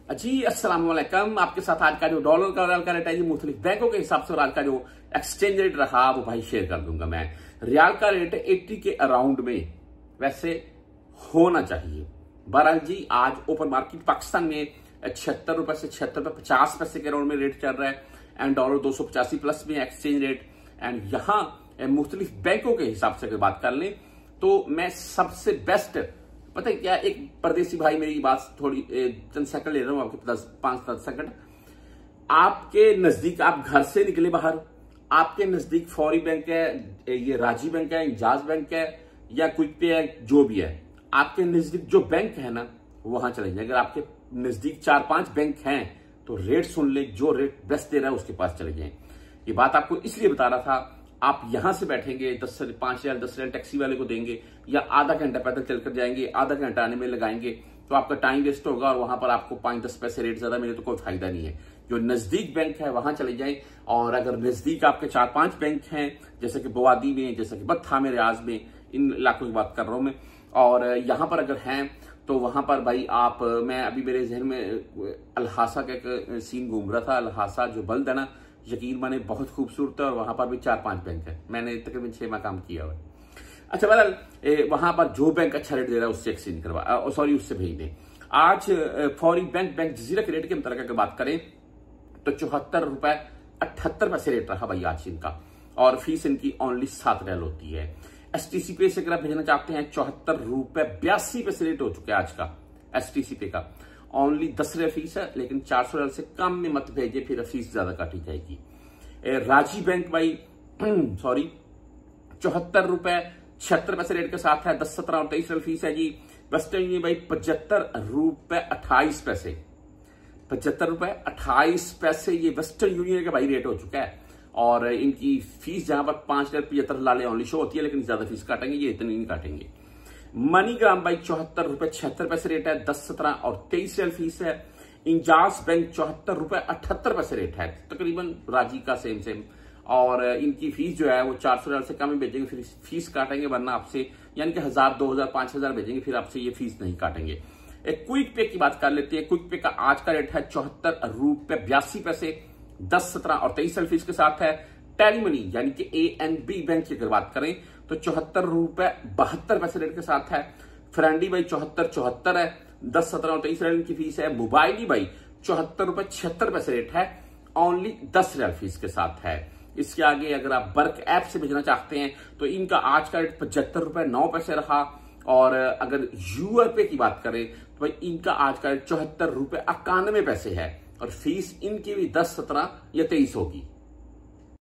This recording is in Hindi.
जी अस्सलाम वालेकुम। आपके साथ आज का जो डॉलर का रियाल का रेट है जी मुख्तलिफ बैंकों के हिसाब से और आज का जो एक्सचेंज रेट रहा वो भाई शेयर कर दूंगा मैं। रियाल का रेट 80 के अराउंड में वैसे होना चाहिए। बहरहाल जी आज ओपन मार्केट पाकिस्तान में 76 रुपए से 76 रुपए 50 पैसे के अराउंड में रेट चल रहा है एंड डॉलर 285 प्लस में एक्सचेंज रेट। एंड यहाँ मुख्तलिफ बैंकों के हिसाब से अगर बात कर लें तो मैं सबसे बेस्ट पता है क्या, एक परदेसी भाई मेरी बात थोड़ी चंद सेकंड ले रहा हूं आपके 5-10 सेकंड। आपके नजदीक आप घर से निकले बाहर, आपके नजदीक फौरी बैंक है, ये राजी बैंक है, इंजाज बैंक है या क्विक पे है, जो भी है आपके नजदीक जो बैंक है ना वहां चले जाए। अगर आपके नजदीक 4-5 बैंक हैं तो रेट सुन ले, जो रेट बेस्ट दे रहा है उसके पास चले जाए। ये बात आपको इसलिए बता रहा था, आप यहां से बैठेंगे 5 रियाल 10 रियाल टैक्सी वाले को देंगे या आधा घंटा पैदल चलकर जाएंगे, आधा घंटा आने में लगाएंगे तो आपका टाइम वेस्ट होगा और वहां पर आपको 5-10 पैसे रेट ज्यादा मिले तो कोई फायदा नहीं है। जो नजदीक बैंक है वहां चले जाएं। और अगर नजदीक आपके 4-5 बैंक हैं जैसे कि बुवादी में, जैसे कि बत्था में, रियाज में, इन इलाकों की बात कर रहा हूं मैं, और यहां पर अगर हैं तो वहां पर भाई आप, मैं अभी मेरे जहन में अलहासा का एक सीन घूम रहा था। अलहासा जो बल्द है ना, यकीन माने बहुत खूबसूरत है और वहां पर भी 4-5 बैंक है। मैंने तकरीबन 6 माह काम किया हुआ है। अच्छा बहरहाल वहां पर जो बैंक अच्छा रेट दे रहा है उससे एक्सचेंज करवा, सॉरी उससे भेज दें। आज फौरी बैंक जजीरा के रेट के मुताबिक अगर बात करें तो 74 रुपए 78 पैसे रेट रहा भाई आज इनका, और फीस इनकी ओनली 7 रियाल होती है। एसटीसी पे से अगर आप भेजना चाहते हैं 74 रुपए 82 पैसे रेट हो चुका है आज का एसटीसी पे का। ओनली 10 रियाल फीस है, लेकिन 400 रियाल से कम में मत भेजिए, फिर फीस ज्यादा काटी जाएगी। राजी बैंक भाई सॉरी 74 रुपए 76 पैसे रेट के साथ है, 10, 17 और 23 रियाल फीस है जी। वेस्टर्न यूनियन भाई 75 रुपए 28 पैसे, 75 रुपए 28 पैसे ये वेस्टर्न यूनियन का भाई रेट हो चुका है। और इनकी फीस जहां पर 5 रियाल 75 लाले ओनली शो होती है, लेकिन ज्यादा फीस काटेंगे, ये इतनी नहीं काटेंगे। मनीग्राम भाई 74 रुपए 76 पैसे रेट है, 10, 17 और 23 रियाल फीस है। इंजाज बैंक 74 रुपए 78 पैसे रेट है, तकरीबन राजी का सेम। और इनकी फीस जो है वो 400 रियाल से कम ही भेजेंगे, फिर फीस काटेंगे, वरना आपसे यानी कि 1000, 2000, 5000 भेजेंगे, फिर आपसे ये फीस नहीं काटेंगे। एक क्विक पे की बात कर लेते हैं। क्विक पे का आज का रेट है 74 रुपए 82 पैसे, 10, 17 और 23 रियाल फीस के साथ है। टेली मनी यानी कि ANB बैंक की अगर बात करें तो 74 रुपए 72 पैसे रेट के साथ है। फ्रेंडी भाई 74 है, 10, 17 और 23 रियाल की फीस है। मोबाइली भाई 74 रुपए 76 पैसे रेट है, ओनली 10 रियाल फीस के साथ है। इसके आगे अगर आप बर्क ऐप से भेजना चाहते हैं तो इनका आज का रेट 75 रुपए 9 पैसे रहा। और अगर यूआर पे की बात करें तो भाई इनका आज का रेट 74 रुपए 91 पैसे है और फीस इनकी भी 10, 17 या 23 होगी।